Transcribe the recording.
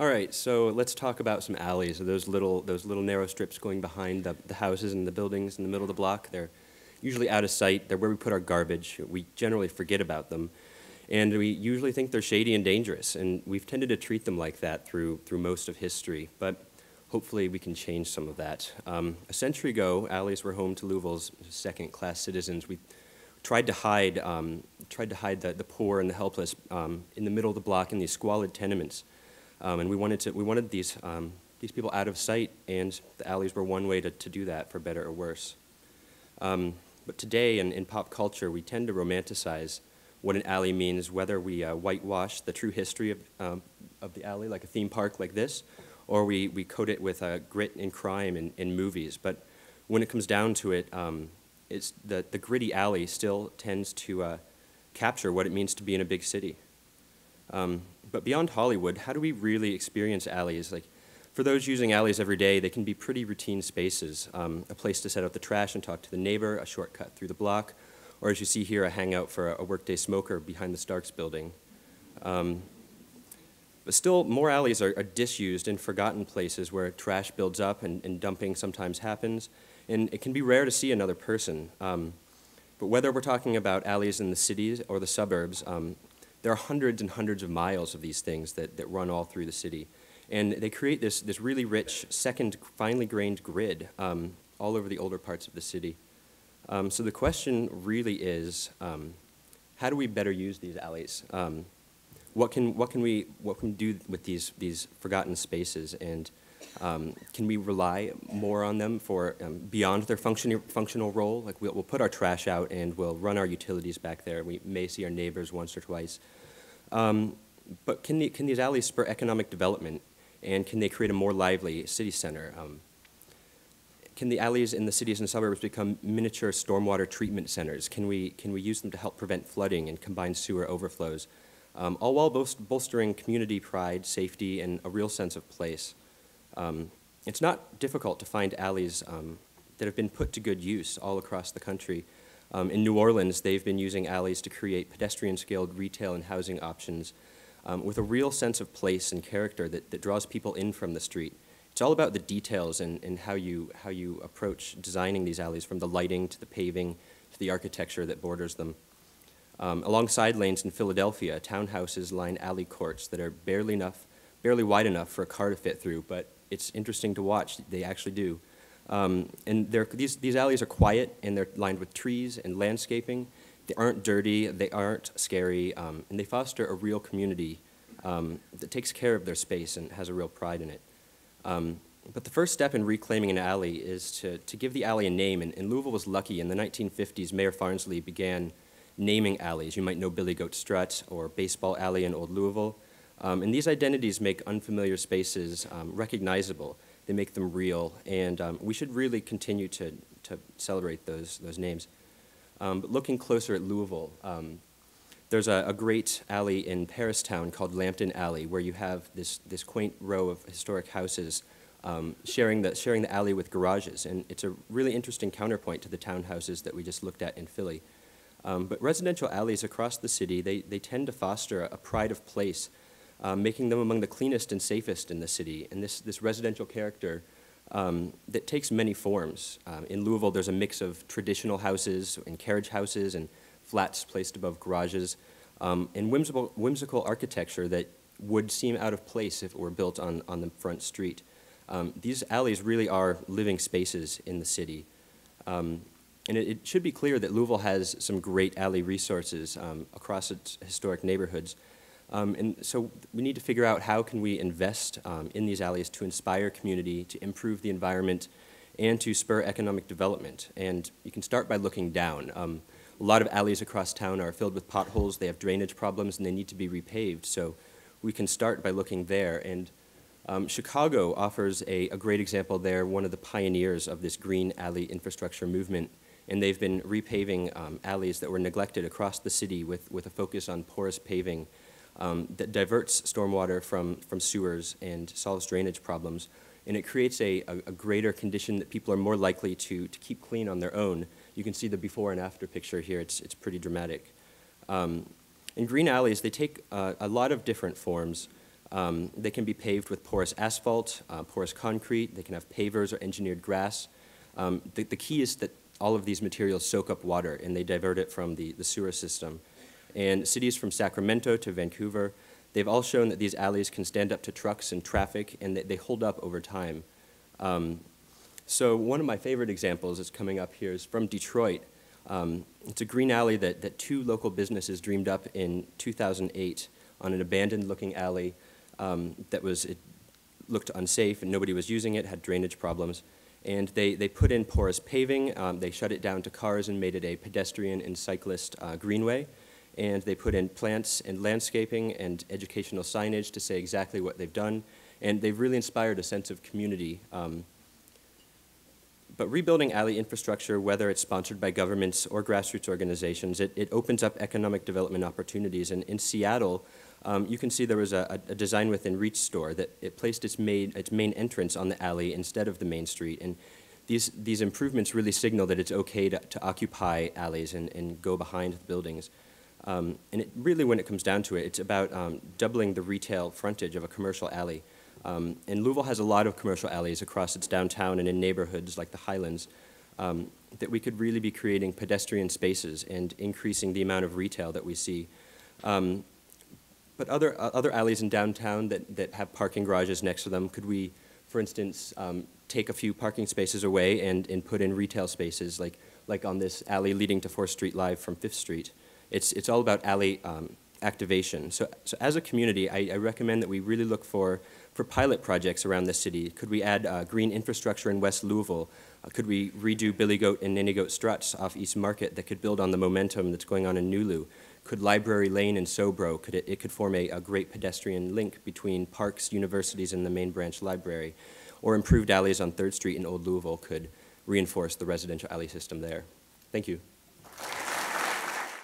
All right, so let's talk about some alleys. Those little narrow strips going behind the houses and the buildings in the middle of the block. They're usually out of sight. They're where we put our garbage. We generally forget about them, and we usually think they're shady and dangerous. And we've tended to treat them like that through most of history. But hopefully, we can change some of that. A century ago, alleys were home to Louisville's second-class citizens. We tried to hide the poor and the helpless in the middle of the block in these squalid tenements. And we wanted these people out of sight, and the alleys were one way to do that, for better or worse. But today, in pop culture, we tend to romanticize what an alley means, whether we whitewash the true history of the alley, like a theme park like this, or we coat it with grit and crime in movies. But when it comes down to it, it's the gritty alley still tends to capture what it means to be in a big city. But beyond Hollywood, how do we really experience alleys? Like, for those using alleys every day, they can be pretty routine spaces. A place to set out the trash and talk to the neighbor, a shortcut through the block, or as you see here, a hangout for a workday smoker behind the Starks building. But still, more alleys are disused and forgotten places where trash builds up and dumping sometimes happens, and it can be rare to see another person. But whether we're talking about alleys in the cities or the suburbs, there are hundreds and hundreds of miles of these things that run all through the city. And they create this really rich, second, finely grained grid all over the older parts of the city. So the question really is, how do we better use these alleys? What can we do with these forgotten spaces? And can we rely more on them for beyond their functional role? Like we'll put our trash out and we'll run our utilities back there. We may see our neighbors once or twice. But can these alleys spur economic development? And can they create a more lively city center? Can the alleys in the cities and suburbs become miniature stormwater treatment centers? Can we use them to help prevent flooding and combine sewer overflows? All while bolstering community pride, safety, and a real sense of place. It's not difficult to find alleys that have been put to good use all across the country. In New Orleans, they've been using alleys to create pedestrian-scaled retail and housing options with a real sense of place and character that draws people in from the street. It's all about the details and how you approach designing these alleys, from the lighting to the paving to the architecture that borders them. Along side lanes in Philadelphia, townhouses line alley courts that are barely wide enough for a car to fit through, but it's interesting to watch. They actually do. And these alleys are quiet, and they're lined with trees and landscaping. They aren't dirty, they aren't scary, and they foster a real community that takes care of their space and has a real pride in it. But the first step in reclaiming an alley is to give the alley a name, and Louisville was lucky. In the 1950s, Mayor Farnsley began naming alleys. You might know Billy Goat Strut or Baseball Alley in Old Louisville. And these identities make unfamiliar spaces recognizable. They make them real, and we should really continue to celebrate those names. But looking closer at Louisville, there's a great alley in Paristown called Lambton Alley, where you have this quaint row of historic houses sharing the alley with garages, and it's a really interesting counterpoint to the townhouses that we just looked at in Philly. But residential alleys across the city, they tend to foster a pride of place, making them among the cleanest and safest in the city. And this residential character that takes many forms. In Louisville, there's a mix of traditional houses and carriage houses and flats placed above garages, and whimsical architecture that would seem out of place if it were built on the front street. These alleys really are living spaces in the city. And it should be clear that Louisville has some great alley resources across its historic neighborhoods. And so we need to figure out how can we invest in these alleys to inspire community, to improve the environment, and to spur economic development. And you can start by looking down. A lot of alleys across town are filled with potholes, they have drainage problems, and they need to be repaved. So we can start by looking there. And Chicago offers a great example there, one of the pioneers of this green alley infrastructure movement. And they've been repaving alleys that were neglected across the city with a focus on porous paving that diverts stormwater from sewers and solves drainage problems. And it creates a greater condition that people are more likely to keep clean on their own. You can see the before and after picture here. It's pretty dramatic. In green alleys, they take a lot of different forms. They can be paved with porous asphalt, porous concrete. They can have pavers or engineered grass. The key is that all of these materials soak up water and they divert it from the sewer system. And cities from Sacramento to Vancouver, they've all shown that these alleys can stand up to trucks and traffic, and they hold up over time. So one of my favorite examples that's coming up here is from Detroit. It's a green alley that two local businesses dreamed up in 2008 on an abandoned-looking alley it looked unsafe and nobody was using it, had drainage problems. And they put in porous paving, they shut it down to cars and made it a pedestrian and cyclist greenway. And they put in plants and landscaping and educational signage to say exactly what they've done. And they've really inspired a sense of community. But rebuilding alley infrastructure, whether it's sponsored by governments or grassroots organizations, it opens up economic development opportunities. And in Seattle, you can see there was a Design Within Reach store that it placed its main entrance on the alley instead of the main street. And these improvements really signal that it's okay to occupy alleys and go behind the buildings. And it really, when it comes down to it, it's about doubling the retail frontage of a commercial alley. And Louisville has a lot of commercial alleys across its downtown and in neighborhoods like the Highlands that we could really be creating pedestrian spaces and increasing the amount of retail that we see. But other alleys in downtown that have parking garages next to them, could we, for instance, take a few parking spaces away and put in retail spaces like on this alley leading to 4th Street Live from 5th Street? It's all about alley activation. So as a community, I recommend that we really look for pilot projects around the city. Could we add green infrastructure in West Louisville? Could we redo Billy Goat and Nanny Goat Struts off East Market that could build on the momentum that's going on in Nulu? Could Library Lane and Sobro, it could form a great pedestrian link between parks, universities, and the main branch library? Or improved alleys on 3rd Street in Old Louisville could reinforce the residential alley system there. Thank you.